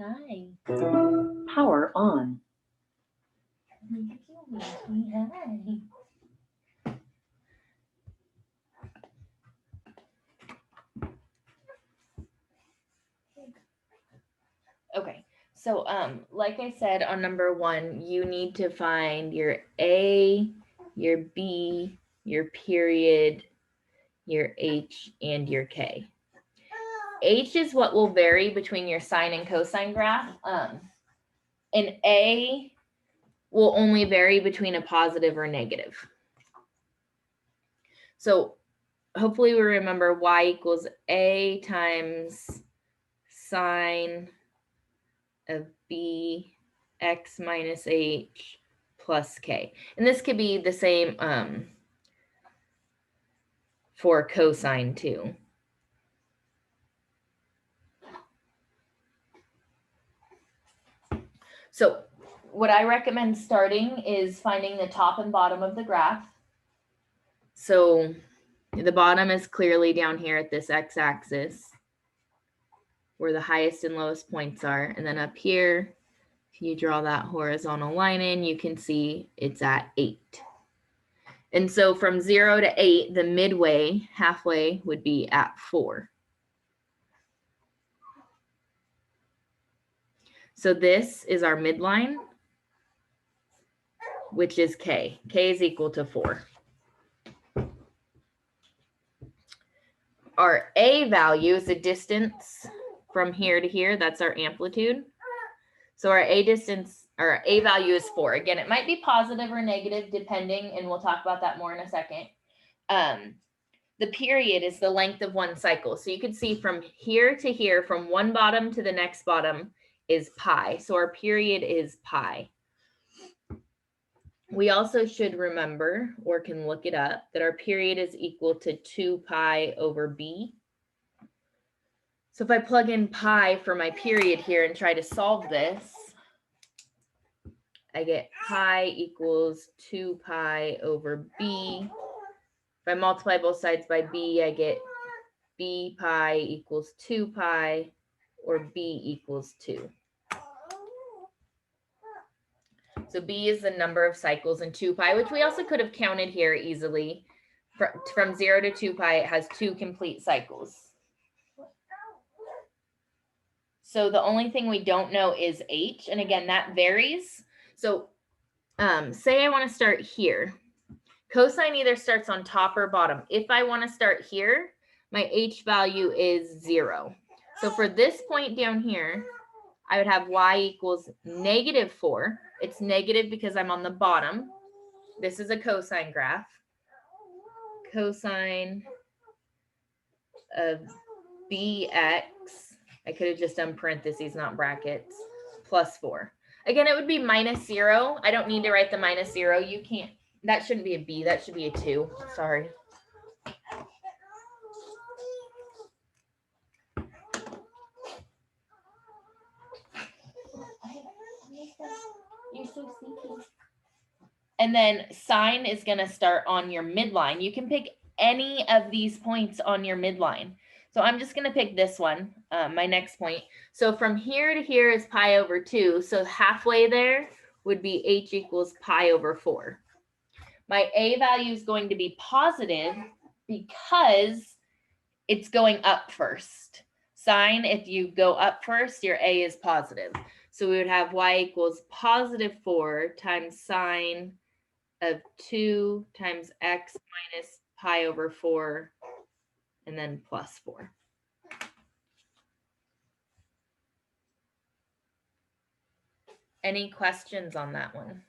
Hi. Power on. Hi. Okay, so like I said on number 1, you need to find your A, your B, your period, your H, and your K. H is what will vary between your sine and cosine graph. And A will only vary between a positive or negative. So hopefully we remember y equals A times sine of B x minus H plus K. And this could be the same for cosine too. So what I recommend starting is finding the top and bottom of the graph. So the bottom is clearly down here at this x-axis where the highest and lowest points are. And then up here, if you draw that horizontal line in, you can see it's at 8. And so from 0 to 8, the midway, halfway, would be at 4. So this is our midline, which is K. K is equal to 4. Our A value is the distance from here to here. That's our amplitude. So our A distance, or A value is 4. Again, it might be positive or negative depending, and we'll talk about that more in a second. The period is the length of one cycle. So you can see from here to here, from one bottom to the next bottom is pi. So our period is pi. We also should remember, or can look it up, that our period is equal to 2 pi over b. So if I plug in pi for my period here and try to solve this, I get pi equals 2 pi over b. If I multiply both sides by b, I get b pi equals 2 pi, or b equals 2. So b is the number of cycles in 2 pi, which we also could have counted here easily. From 0 to 2 pi, it has 2 complete cycles. So the only thing we don't know is h, and again, that varies. So say I want to start here. Cosine either starts on top or bottom. If I want to start here, my h value is 0. So for this point down here, I would have y equals negative 4. It's negative because I'm on the bottom. This is a cosine graph. Cosine of bx, I could have just done parentheses, not brackets, plus 4. Again, it would be minus 0. I don't need to write the minus 0. You can't, that shouldn't be a b, that should be a 2. Sorry. You're so sneaky. And then sine is going to start on your midline. You can pick any of these points on your midline. So I'm just going to pick this one, my next point. So from here to here is pi over 2. So halfway there would be h equals pi over 4. My a value is going to be positive because it's going up first. Sine, if you go up first, your a is positive. So we would have y equals positive 4 times sine of 2 times x minus pi over 4, and then plus 4. Any questions on that one?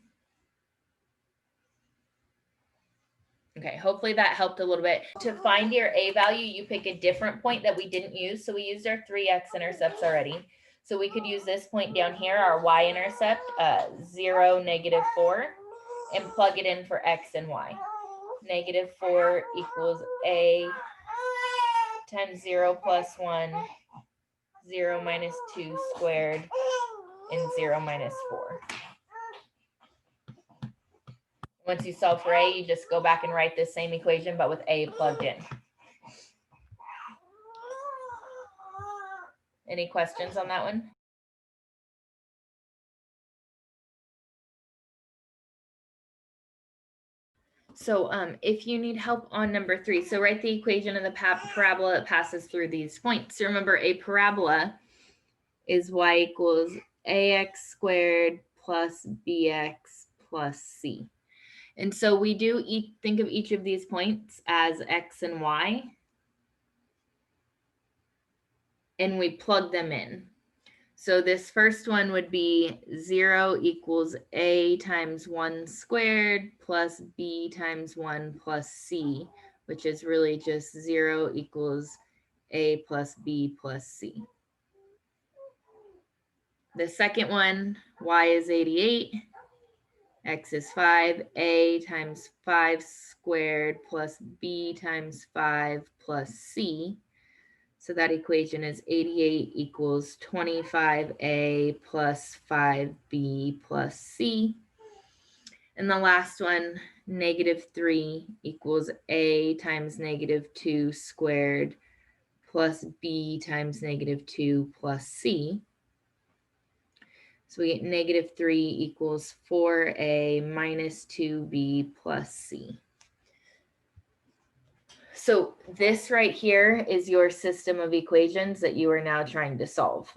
Okay, hopefully that helped a little bit. To find your a value, you pick a different point that we didn't use. So we used our 3x-intercepts already. So we could use this point down here, our y-intercept, 0, negative 4, and plug it in for x and y. Negative 4 equals a times 0 plus 1, 0 minus 2 squared, and 0 minus 4. Once you solve for a, you just go back and write this same equation, but with a plugged in. Any questions on that one? So if you need help on number 3, so write the equation of the parabola that passes through these points. So remember, a parabola is y equals ax squared plus bx plus c. And so we do think of each of these points as x and y, and we plug them in. So this first one would be 0 equals a times 1 squared plus b times 1 plus c, which is really just 0 equals a plus b plus c. The second one, y is 88, x is 5, a times 5 squared plus b times 5 plus c. So that equation is 88 equals 25a plus 5b plus c. And the last one, -3 equals a times -2 squared plus b times -2 plus c. So we get -3 equals 4a minus 2b plus c. So this right here is your system of equations that you are now trying to solve.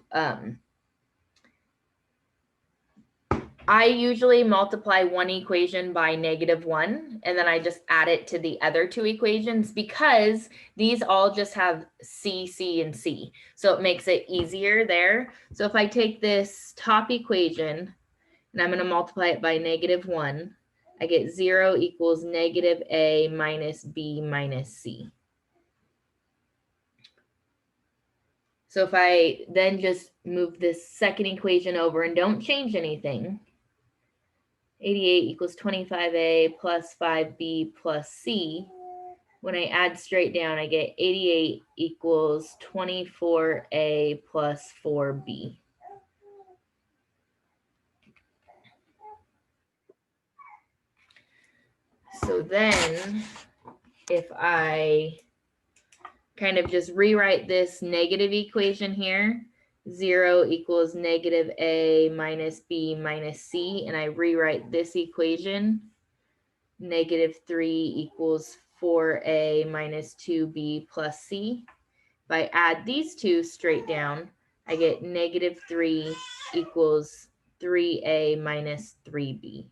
I usually multiply one equation by -1, and then I just add it to the other two equations because these all just have C, C, and C. So it makes it easier there. So if I take this top equation and I'm going to multiply it by -1, I get 0 equals -a minus b minus c. So if I then just move this second equation over and don't change anything, 88 equals 25a plus 5b plus c. When I add straight down, I get 88 equals 24a plus 4b. So then if I kind of just rewrite this negative equation here, 0 equals -a minus b minus c, and I rewrite this equation, -3 equals 4a minus 2b plus c. If I add these two straight down, I get -3 equals 3a minus 3b.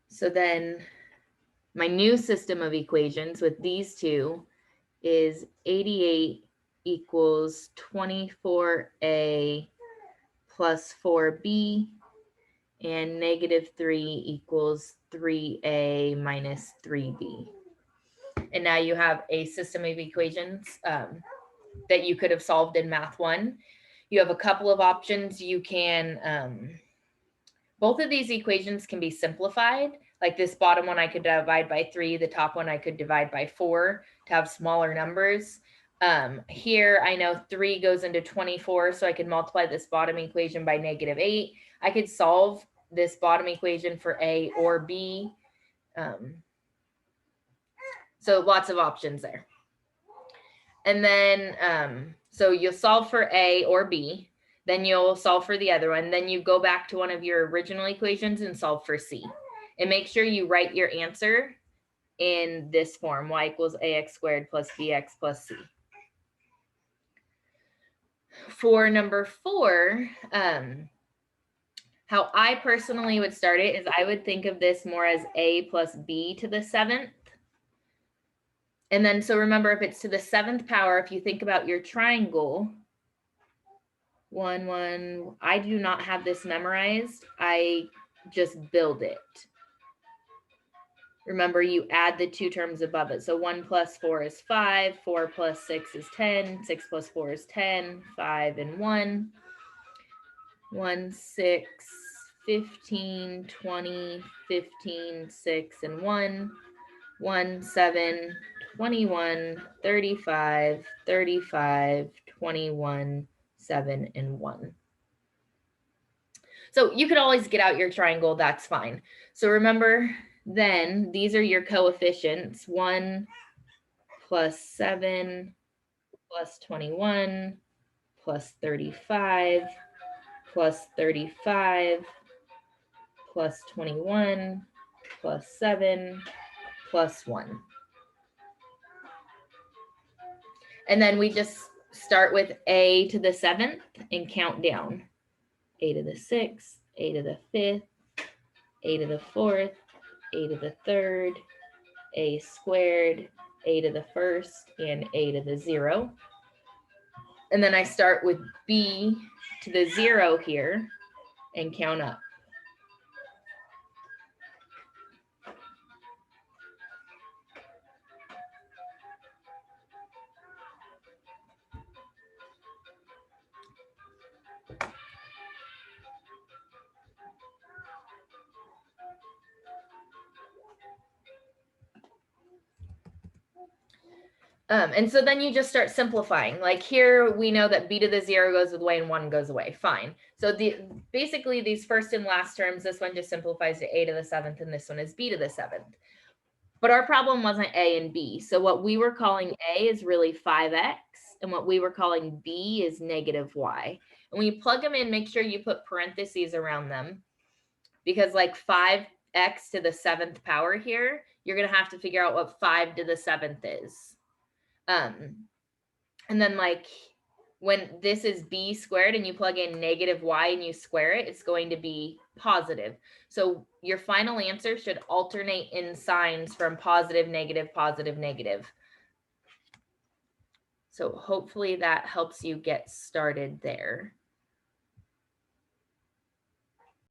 So then my new system of equations with these two is 88 equals 24a plus 4b, and -3 equals 3a minus 3b. And now you have a system of equations that you could have solved in Math 1. You have a couple of options. You can, both of these equations can be simplified. Like this bottom one I could divide by 3, the top one I could divide by 4 to have smaller numbers. Here I know 3 goes into 24, so I could multiply this bottom equation by -8. I could solve this bottom equation for A or B. So lots of options there. And then, so you'll solve for A or B, then you'll solve for the other one. Then you go back to one of your original equations and solve for C. And make sure you write your answer in this form, y equals ax squared plus bx plus c. For number 4, how I personally would start it is I would think of this more as a plus b to the 7th. And then, so remember, if it's to the 7th power, if you think about your triangle, 1, 1, I do not have this memorized. I just build it. Remember, you add the two terms above it. So 1 plus 4 is 5, 4 plus 6 is 10, 6 plus 4 is 10, 5 and 1, 1, 6, 15, 20, 15, 6 and 1, 1, 7, 21, 35, 35, 21, 7 and 1. So you could always get out your triangle, that's fine. So remember, then these are your coefficients, 1 plus 7 plus 21 plus 35 plus 35 plus 21 plus 7 plus 1. And then we just start with a to the 7th and count down. A to the 6th, a to the 5th, a to the 4th, a to the 3rd, a squared, a to the 1st, and a to the 0. And then I start with b to the 0 here and count up. And so then you just start simplifying. Like here, we know that b to the 0 goes away and 1 goes away. Fine. So basically these first and last terms, this one just simplifies to a to the 7th, and this one is b to the 7th. But our problem wasn't a and b. So what we were calling a is really 5x, and what we were calling b is negative y. And when you plug them in, make sure you put parentheses around them, because like 5x to the 7th power here, you're going to have to figure out what 5 to the 7th is. And then like when this is b squared and you plug in negative y and you square it, it's going to be positive. So your final answer should alternate in signs from positive, negative, positive, negative. So hopefully that helps you get started there.